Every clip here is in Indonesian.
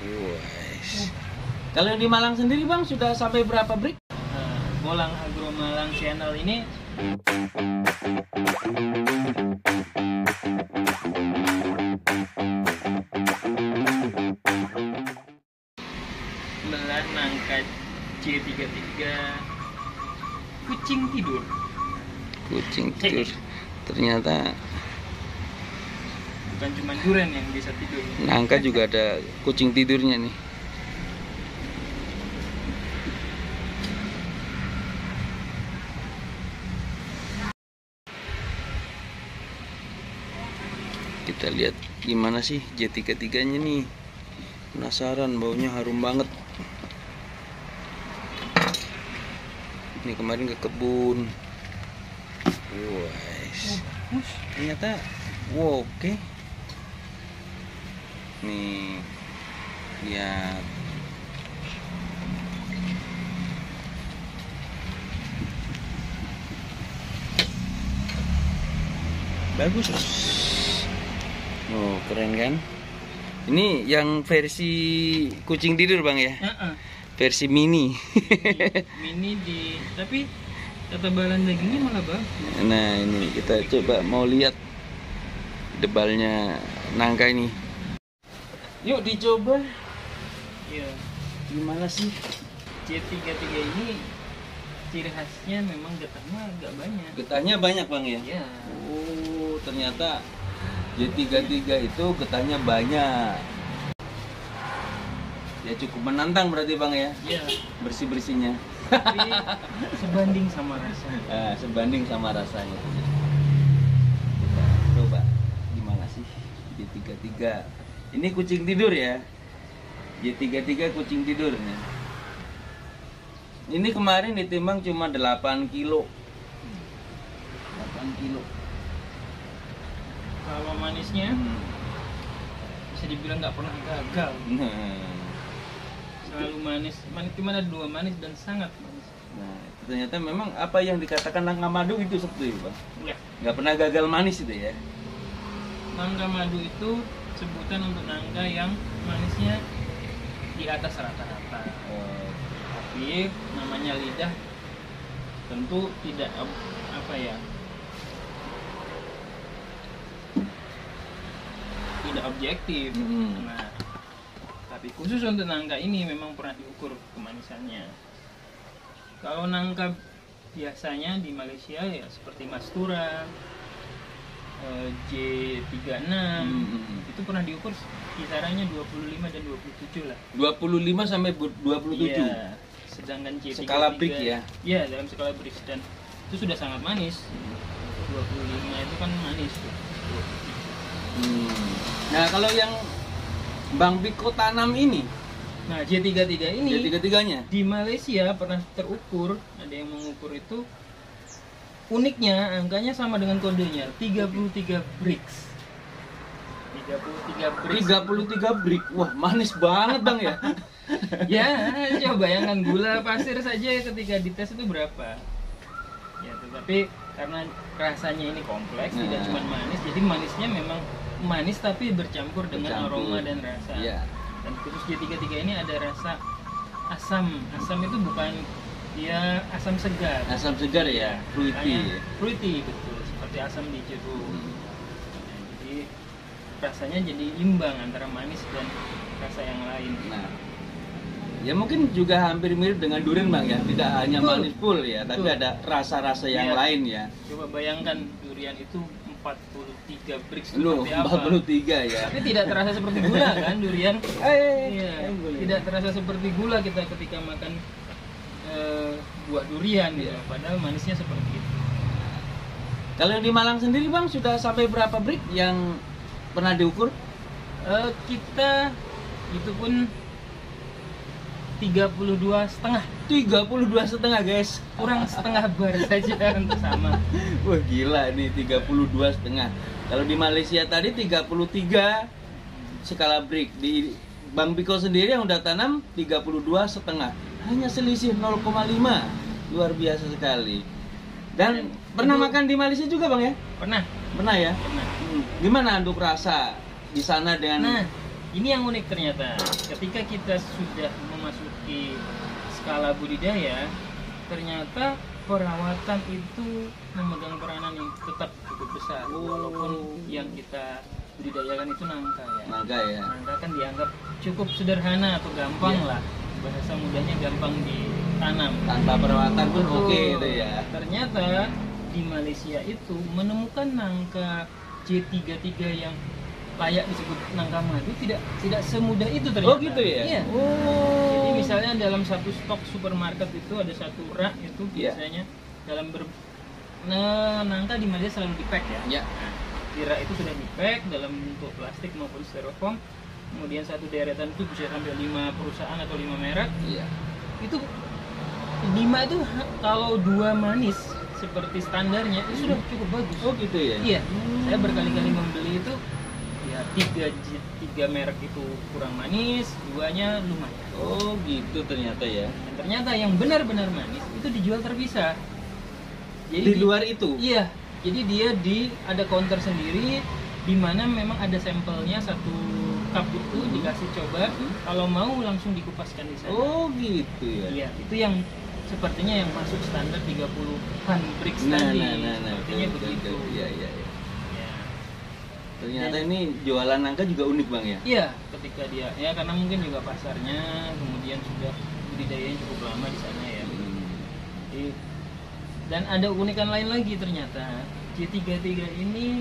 Wes. Kalau di Malang sendiri bang sudah sampai berapa brick? Bolang Agro Malang Channel ini belah nangka C33 kucing tidur. Kucing tidur. Ternyata Bukan cuma duren yang bisa tidur. nangka juga ada kucing tidurnya nih. Kita lihat gimana sih J33-nya nih. Penasaran, baunya harum banget. Ini kemarin ke kebun. Wes. Ternyata wow, oke. Nih. Lihat. Bagus. Oh, keren kan? Ini yang versi kucing tidur, Bang ya? Versi mini. Mini tapi ketebalan dagingnya malah bagus. Nah, ini kita coba mau lihat debalnya nangka ini. Yuk dicoba. Iya. Gimana sih? C33 ini ciri khasnya memang getahnya agak banyak. Getahnya banyak, Bang ya? Iya. Oh, ternyata J33 itu getahnya banyak. Ya cukup menantang berarti Bang ya? Iya. Bersih-bersihnya. Tapi sebanding sama rasa. Sebanding sama rasanya. Kita coba gimana sih J33. Ini kucing tidur ya. J33 kucing tidur nih. Ini kemarin ditimbang cuma 8 kilo. 8 kilo. Kalau manisnya bisa dibilang nggak pernah gagal. Selalu manis. Manis cuma ada 2 manis dan sangat manis. Nah, ternyata memang apa yang dikatakan nangka madu itu seperti itu, Bang. Iya. Nggak pernah gagal manis itu ya. Nangka madu itu sebutan untuk nangka yang manisnya di atas rata-rata. Tapi namanya lidah tentu tidak tidak objektif. Nah, tapi khusus untuk nangka ini memang pernah diukur kemanisannya. Kalau nangka biasanya di Malaysia ya seperti Mastura, J36 itu pernah diukur kisarannya 25 dan 27 lah. 25 sampai 27. Iya. Sedangkan J33 skala Brix ya. Iya, dalam skala Brix dan itu sudah sangat manis. 25 itu kan manis tuh. Nah, kalau yang Bang Biko tanam ini, nah J33 ini J33-nya di Malaysia pernah terukur, ada yang mengukur itu uniknya angkanya sama dengan kodenya 33 Brix. 33 brick. Wah, manis banget Bang ya. Ya, coba bayangkan gula pasir saja ketika dites itu berapa. Ya, tetapi karena rasanya ini kompleks, tidak cuma manis, jadi manisnya memang manis tapi bercampur dengan aroma dan rasa. Iya. Dan khusus J33 ini ada rasa asam. Asam itu bukan dia asam segar. Asam segar ya, fruity. Fruity betul, seperti asam di jeruk. Jadi rasanya jadi imbang antara manis dan rasa yang lain. Nah, ya mungkin juga hampir mirip dengan durian Bang ya, tidak hanya manis full ya, tapi ada rasa-rasa yang lain ya. Coba bayangkan durian itu 43 Brix Loh, seperti apa? 43 ya. Tapi tidak terasa seperti gula kan durian? Iya, Boleh. tidak terasa seperti gula kita ketika makan buah durian gitu. Padahal manisnya seperti itu. Kalau di Malang sendiri Bang sudah sampai berapa brick yang pernah diukur? Kita itu pun 32,5. 32,5 guys. Kurang setengah bar saja untuk sama. Wah gila nih 32,5. Kalau di Malaysia tadi 33 skala brick. Di Bang Biko sendiri yang udah tanam 32,5. Hanya selisih 0,5. Luar biasa sekali. Dan pernah makan di Malaysia juga Bang ya? Pernah. Pernah ya? Pernah. Gimana untuk rasa di sana dengan ini yang unik ternyata. Ketika kita sudah memasuki skala budidaya, ternyata perawatan itu memegang peranan yang tetap cukup besar. Walaupun yang kita budidayakan itu nangka ya. Nangka ya. Nangka kan dianggap cukup sederhana atau gampang lah. Bahasa mudahnya gampang ditanam. Tanpa perawatan pun Betul. oke itu ya. Ternyata di Malaysia itu menemukan nangka J33 yang layak disebut nangka madu tidak semudah itu ternyata. Oh gitu ya? Iya. Oh. Jadi misalnya dalam satu stok supermarket itu ada satu rak itu Iya. biasanya dalam nangka di Malaysia selalu di-pack ya. Ya. Nah, di rak itu sudah di-pack dalam bentuk plastik maupun styrofoam. Kemudian satu deretan itu bisa sampai 5 perusahaan atau 5 merek. Iya. Itu 5 itu kalau 2 manis seperti standarnya itu sudah cukup bagus. Oh gitu ya. Iya. Saya berkali-kali membeli itu ya 3 merek itu kurang manis, 2-nya lumayan. Oh gitu ternyata ya. Dan ternyata yang benar-benar manis itu dijual terpisah. Jadi Di luar itu. Iya. Jadi dia ada counter sendiri di mana memang ada sampelnya satu cup itu dikasih coba. Kalau mau langsung dikupaskan di sana. Oh gitu ya. Iya, itu yang sepertinya yang masuk standar 30-an bricks Nah, tadi. nah. Sepertinya Betul, begitu. betul. Iya. Ya. Ternyata ini jualan nangka juga unik bang ya. Iya, ketika dia ya karena mungkin juga pasarnya kemudian sudah budidayanya cukup lama di sana ya. Jadi, dan ada keunikan lain lagi ternyata. J33 ini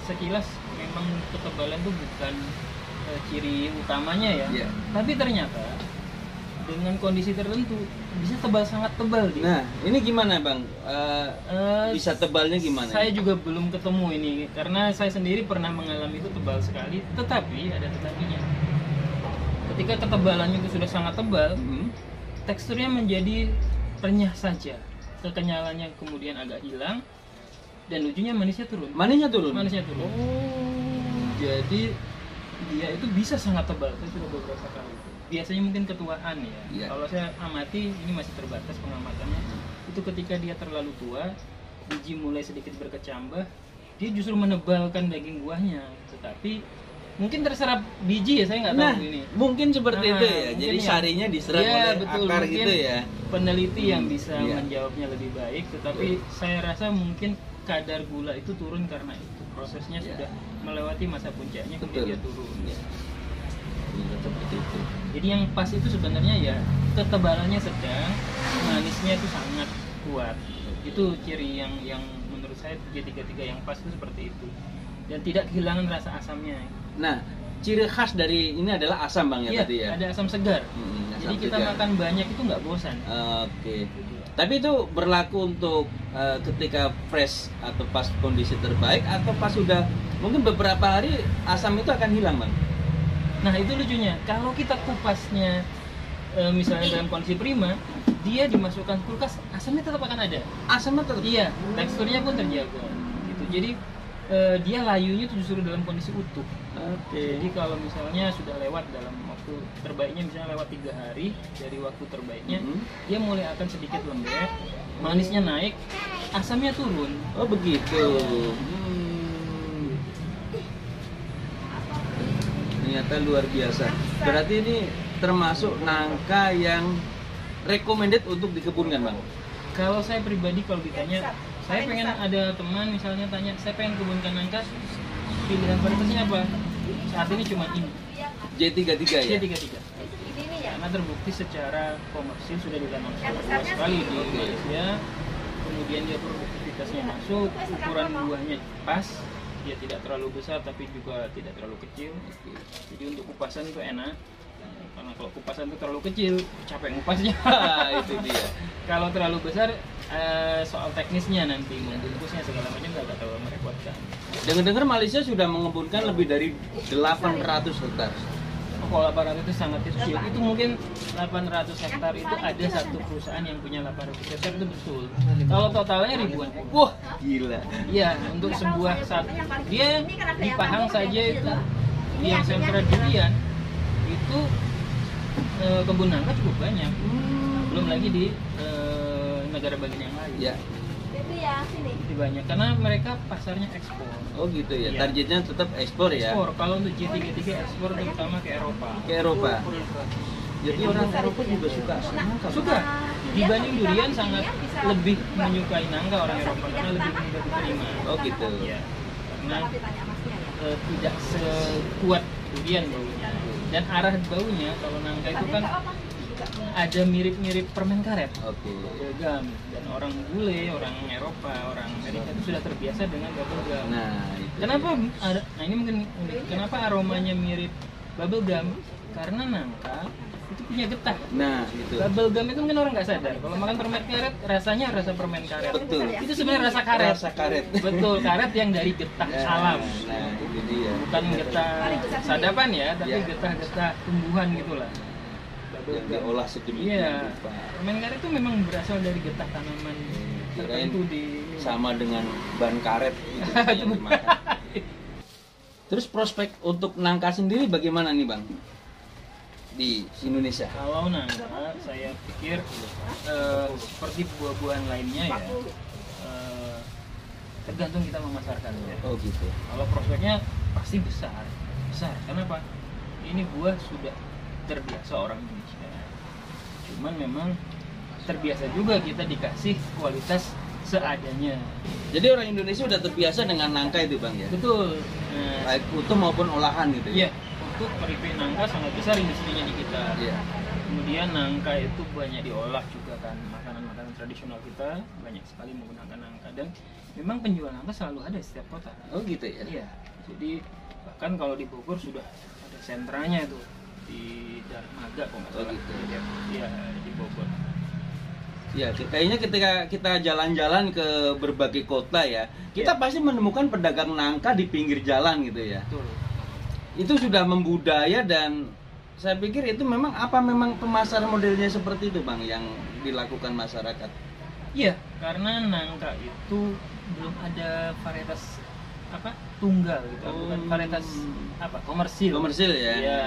sekilas memang ketebalan itu bukan ciri utamanya ya. Iya. Tapi ternyata dengan kondisi tertentu bisa sangat tebal dia. Nah ini gimana bang? Eh, Bisa tebalnya gimana? Saya juga belum ketemu ini karena saya sendiri pernah mengalami itu tebal sekali, tetapi ada tetapinya. Ketika ketebalannya itu sudah sangat tebal, teksturnya menjadi renyah saja. Kekenyalannya kemudian agak hilang dan lucunya manisnya turun. Manisnya turun. Manisnya turun. Jadi dia itu bisa sangat tebal. Saya sudah beberapa kali. Biasanya mungkin ketuaan ya. Iya. Kalau saya amati ini masih terbatas pengamatannya. Itu ketika dia terlalu tua, biji mulai sedikit berkecambah, dia justru menebalkan daging buahnya. Tetapi mungkin terserap biji ya, saya nggak tahu Nah, ini. mungkin seperti itu ya. mungkin Jadi ya. sarinya diserap Iya, oleh betul, akar mungkin gitu ya. Peneliti yang bisa Iya. menjawabnya lebih baik, tetapi saya rasa mungkin kadar gula itu turun karena itu prosesnya Iya. sudah melewati masa puncaknya Betul. kemudian dia turun. Iya. Iya, seperti itu. Jadi yang pas itu sebenarnya ya ketebalannya sedang, manisnya itu sangat kuat. Itu ciri yang menurut saya J33 yang pas itu seperti itu. Dan tidak kehilangan rasa asamnya. Nah, ciri khas dari ini adalah asam bang ya Iya, tadi ya. ada asam segar. Asam Jadi kita segar. makan banyak itu nggak bosan. Oke. Tapi itu berlaku untuk ketika fresh atau pas kondisi terbaik atau pas sudah mungkin beberapa hari asam itu akan hilang bang. Nah itu lucunya, kalau kita kupasnya misalnya dalam kondisi prima, dia dimasukkan kulkas, asamnya tetap akan ada. Asamnya tetap. Iya, teksturnya pun terjaga. Gitu. Jadi dia layunya itu justru dalam kondisi utuh. Oke. Jadi kalau misalnya sudah lewat dalam waktu terbaiknya, misalnya lewat 3 hari dari waktu terbaiknya, dia mulai akan sedikit lembek, manisnya naik, asamnya turun. Oh begitu. Ternyata luar biasa. Berarti ini termasuk nangka yang recommended untuk dikebunkan bang. Kalau saya pribadi kalau ditanya, saya pengen ada teman misalnya tanya, saya pengen kebunkan nangka, pilihan varietasnya apa? Saat ini cuma ini, J33 ya. J33. Karena terbukti secara komersil sudah ditanam luas sekali di Malaysia. Kemudian dia produktivitasnya masuk, ukuran buahnya pas, dia tidak terlalu besar tapi juga tidak terlalu kecil. Jadi untuk kupasan itu enak. Karena kalau kupasan itu terlalu kecil, capek ngupasnya. Itu dia. Kalau terlalu besar, soal teknisnya nanti membungkusnya segala macam agak terlalu merepotkan. Dengar-dengar Malaysia sudah mengembunkan lebih dari 800 hektar. Kalau 800 itu sangat kecil. Itu mungkin 800 hektar itu ada satu perusahaan yang punya 800 hektar itu betul. Kalau totalnya ribuan. Wah, gila. Iya, untuk sebuah dia di Pahang saja itu yang sentra durian itu kebun nangka cukup banyak. Belum lagi di negara bagian yang lain. Ya. Lebih banyak karena mereka pasarnya ekspor. Oh gitu ya. Iya. Targetnya tetap ekspor ya. Ekspor. Kalau untuk GT3 ekspor terutama ke Eropa. Ke Eropa. Eropa. Jadi orang Eropa juga suka sama nangka. Suka. Dibanding durian sangat lebih menyukai nangka orang Eropa karena lebih mudah diterima. Oh gitu. Ya. Karena tidak sekuat durian baunya. Dan arah baunya kalau nangka itu kan ada mirip-mirip permen karet. Oke. Bubblegum. Dan orang bule, orang Eropa, orang Amerika itu sudah terbiasa dengan bubblegum. Nah, itu. Kenapa ada? Nah ini mungkin unik. Kenapa aromanya mirip bubblegum? Karena nangka itu punya getah. Nah, itu. Bubblegum itu mungkin orang nggak sadar. Kalau makan permen karet, rasanya rasa permen karet. Betul. Itu sebenarnya rasa karet. Rasa karet. Betul, karet yang dari getah alam. Nah, itu dia. Bukan getah sadapan ya, tapi Ya. getah-getah tumbuhan gitulah. Yang diolah sedemikian Iya. rupa. Permen karet itu memang berasal dari getah tanaman Kirain tertentu di sama dengan ban karet gitu yang dimakan. Terus prospek untuk nangka sendiri bagaimana nih Bang di Indonesia? Kalau nangka, saya pikir seperti buah-buahan lainnya ya, tergantung kita memasarkannya. Oh gitu. Kalau prospeknya pasti besar. Kenapa? Ini buah sudah terbiasa orang Indonesia. Cuman memang terbiasa juga kita dikasih kualitas seadanya. Jadi orang Indonesia udah terbiasa dengan nangka itu Bang ya? Betul. Baik utuh maupun olahan gitu Iya, ya? untuk keripik nangka sangat besar industrinya di kita. Iya. Kemudian nangka itu banyak diolah juga kan, makanan-makanan tradisional kita banyak sekali menggunakan nangka dan memang penjual nangka selalu ada di setiap kota. Oh gitu ya? Iya, jadi bahkan kalau di Bogor sudah ada sentranya itu di Darmaga kalau nggak Oh salah. gitu. Iya, di Bogor. Ya, kayaknya ketika kita jalan-jalan ke berbagai kota ya, kita pasti menemukan pedagang nangka di pinggir jalan gitu ya. Betul. Itu sudah membudaya dan saya pikir itu memang pemasaran modelnya seperti itu Bang yang dilakukan masyarakat. Iya, karena nangka itu belum ada varietas tunggal gitu, bukan varietas komersil. Komersil ya. Iya.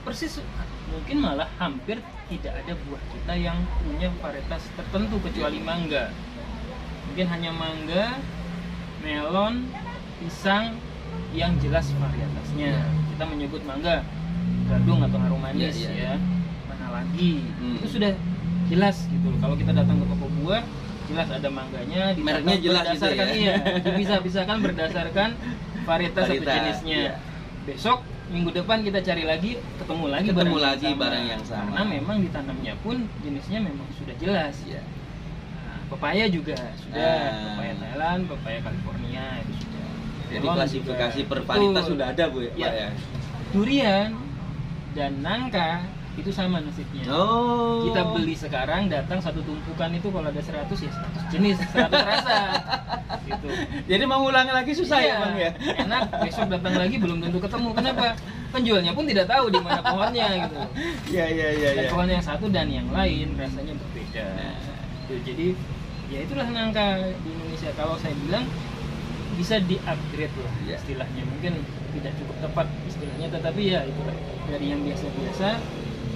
Persis mungkin malah hampir tidak ada buah kita yang punya varietas tertentu kecuali mangga. Mungkin hanya mangga, melon, pisang yang jelas varietasnya. Kita menyebut mangga gadung atau harum manis ya. Mana lagi? Itu sudah jelas gitu. Kalau kita datang ke toko buah, jelas ada mangganya, mereknya jelas berdasarkan gitu ya. Bisa-bisakan berdasarkan varietas atau jenisnya. Iya. Besok minggu depan kita cari lagi, ketemu lagi barang yang sama. Karena memang ditanamnya pun jenisnya memang sudah jelas. Ya. Nah, pepaya juga sudah, pepaya Thailand, pepaya California itu sudah. Jadi Melon klasifikasi juga. per varietas Betul. sudah ada Bu ya. Ya. Pak, ya? Durian dan nangka itu sama nasibnya. Oh. Kita beli sekarang, datang satu tumpukan itu kalau ada 100 ya 100 jenis, 100 rasa. Gitu. Jadi mau ulangi lagi susah ya Bang ya. Enak, besok datang lagi belum tentu ketemu. Kenapa? Penjualnya pun tidak tahu di mana pohonnya gitu. Iya. Dan pohon yang satu dan yang lain rasanya berbeda. Tuh, jadi ya itulah nangka di Indonesia. Kalau saya bilang bisa di-upgrade lah istilahnya. Mungkin tidak cukup tepat istilahnya, tetapi ya itu dari yang biasa-biasa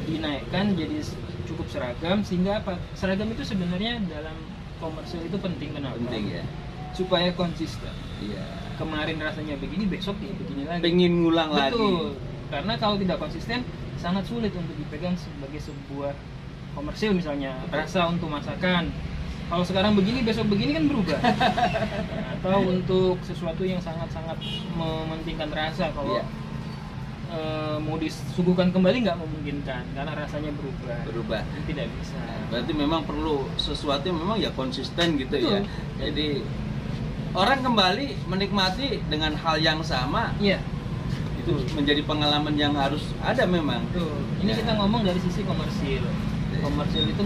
dinaikkan jadi cukup seragam, sehingga apa? Seragam itu sebenarnya dalam komersil itu penting. Kenapa? Penting ya. Supaya konsisten. Iya. Kemarin rasanya begini, besok ya begini lagi. Pengen ngulang lagi. Betul. Karena kalau tidak konsisten sangat sulit untuk dipegang sebagai sebuah komersil misalnya rasa untuk masakan. Kalau sekarang begini, besok begini kan berubah. Atau untuk sesuatu yang sangat-sangat mementingkan rasa, kalau mau disuguhkan kembali nggak memungkinkan karena rasanya berubah. Tidak bisa. Berarti memang perlu sesuatu yang memang ya konsisten gitu. Betul. Ya. Jadi orang kembali menikmati dengan hal yang sama. Iya. Itu menjadi pengalaman yang harus ada memang. Betul. Ini kita ngomong dari sisi komersil. Komersil itu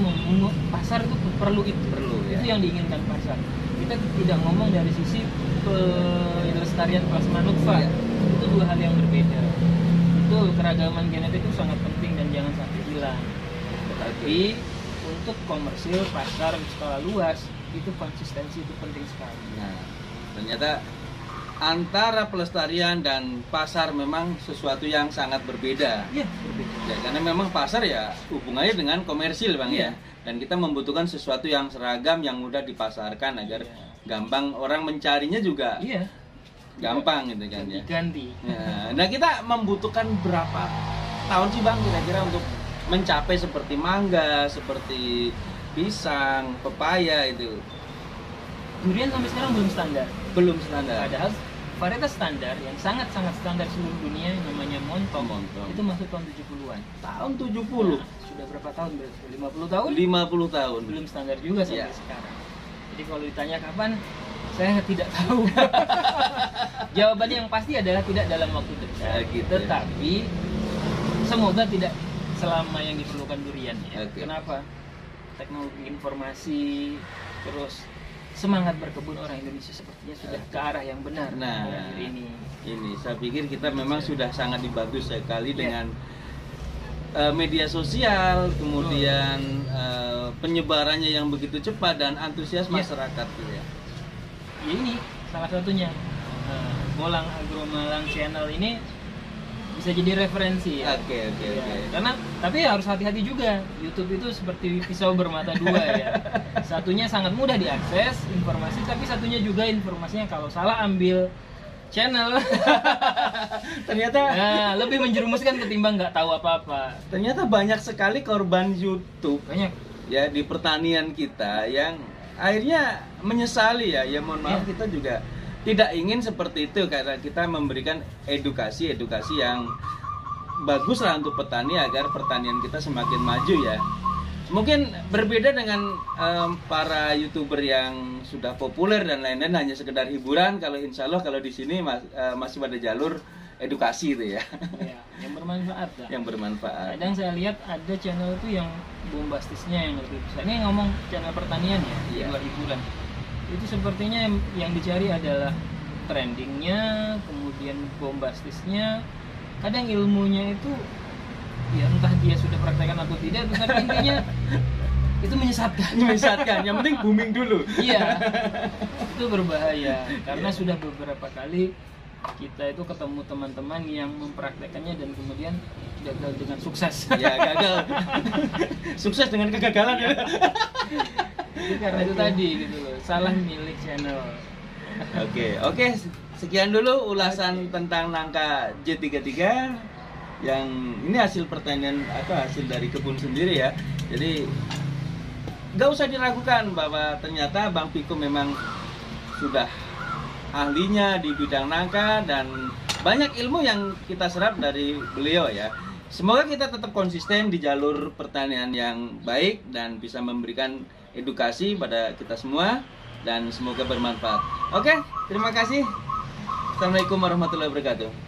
pasar itu perlu itu. Ya. Itu yang diinginkan pasar. Kita tidak ngomong dari sisi pelestarian kelas manufak. Itu dua hal yang berbeda. Itu keragaman genetik itu sangat penting dan jangan sampai hilang. Tetapi untuk komersil pasar skala luas itu konsistensi itu penting sekali. Nah, ternyata antara pelestarian dan pasar memang sesuatu yang sangat berbeda. Iya, berbeda. Ya, karena memang pasar ya hubungannya dengan komersil Bang Iya. ya. Dan kita membutuhkan sesuatu yang seragam, yang mudah dipasarkan agar Iya. gampang orang mencarinya juga Iya. gampang gitu kan ya. Ganti. Nah, kita membutuhkan berapa tahun sih Bang kira-kira untuk mencapai seperti mangga, seperti pisang, pepaya itu? Durian sampai sekarang belum standar. Belum standar. Padahal varietas standar yang sangat-sangat standar seluruh dunia yang namanya Montong, Montong. itu masuk tahun 70-an. Tahun 70. Nah, sudah berapa tahun berarti? 50 tahun? 50 tahun. Belum standar juga sampai Iya. sekarang. Jadi kalau ditanya kapan, saya tidak tahu. Jawabannya yang pasti adalah tidak dalam waktu dekat. Ya, gitu. Tetapi semoga tidak selama yang diperlukan durian ya. Oke. Kenapa? Teknologi informasi, terus semangat berkebun orang Indonesia sepertinya sudah ke arah yang benar Nah, akhir ini. ini saya pikir kita memang sudah sangat bagus sekali Iya. dengan media sosial, kemudian penyebarannya yang begitu cepat dan antusias Iya. masyarakat gitu ya. Ya ini salah satunya. Molang Agro Malang Channel ini bisa jadi referensi ya. Oke. Ya, karena tapi harus hati-hati juga. YouTube itu seperti pisau bermata dua ya. Satunya sangat mudah diakses informasi, tapi satunya juga informasinya kalau salah ambil channel Ternyata lebih menjerumuskan ketimbang nggak tahu apa-apa. ternyata banyak sekali korban YouTube Banyak. ya di pertanian kita yang akhirnya menyesali ya. Ya mohon maaf, Iya. kita juga tidak ingin seperti itu karena kita memberikan edukasi yang bagus lah untuk petani agar pertanian kita semakin maju ya. Mungkin berbeda dengan para YouTuber yang sudah populer dan lain-lain hanya sekedar hiburan. Kalau insya Allah kalau di sini masih pada jalur edukasi itu ya. Ya, yang bermanfaat lah. Yang bermanfaat. Kadang saya lihat ada channel itu yang bombastisnya yang lebih besar. Ini ngomong channel pertanian ya, di Iya. luar hiburan. Itu sepertinya yang dicari adalah trendingnya, kemudian bombastisnya. Kadang ilmunya itu ya entah dia sudah praktekkan atau tidak, tetapi intinya itu menyesatkan. Menyesatkan. Yang penting booming dulu. Iya, itu berbahaya karena sudah beberapa kali kita itu ketemu teman-teman yang mempraktekannya dan kemudian gagal dengan sukses. Ya gagal. Sukses dengan kegagalan ya. Itu karena itu tadi gitu loh, salah milik channel. Oke, sekian dulu ulasan tentang nangka J33 yang ini hasil pertanian atau hasil dari kebun sendiri ya. Jadi nggak usah diragukan bahwa ternyata Bang Piko memang sudah ahlinya di bidang nangka dan banyak ilmu yang kita serap dari beliau ya. Semoga kita tetap konsisten di jalur pertanian yang baik dan bisa memberikan edukasi pada kita semua dan semoga bermanfaat. Oke, terima kasih. Assalamualaikum warahmatullahi wabarakatuh.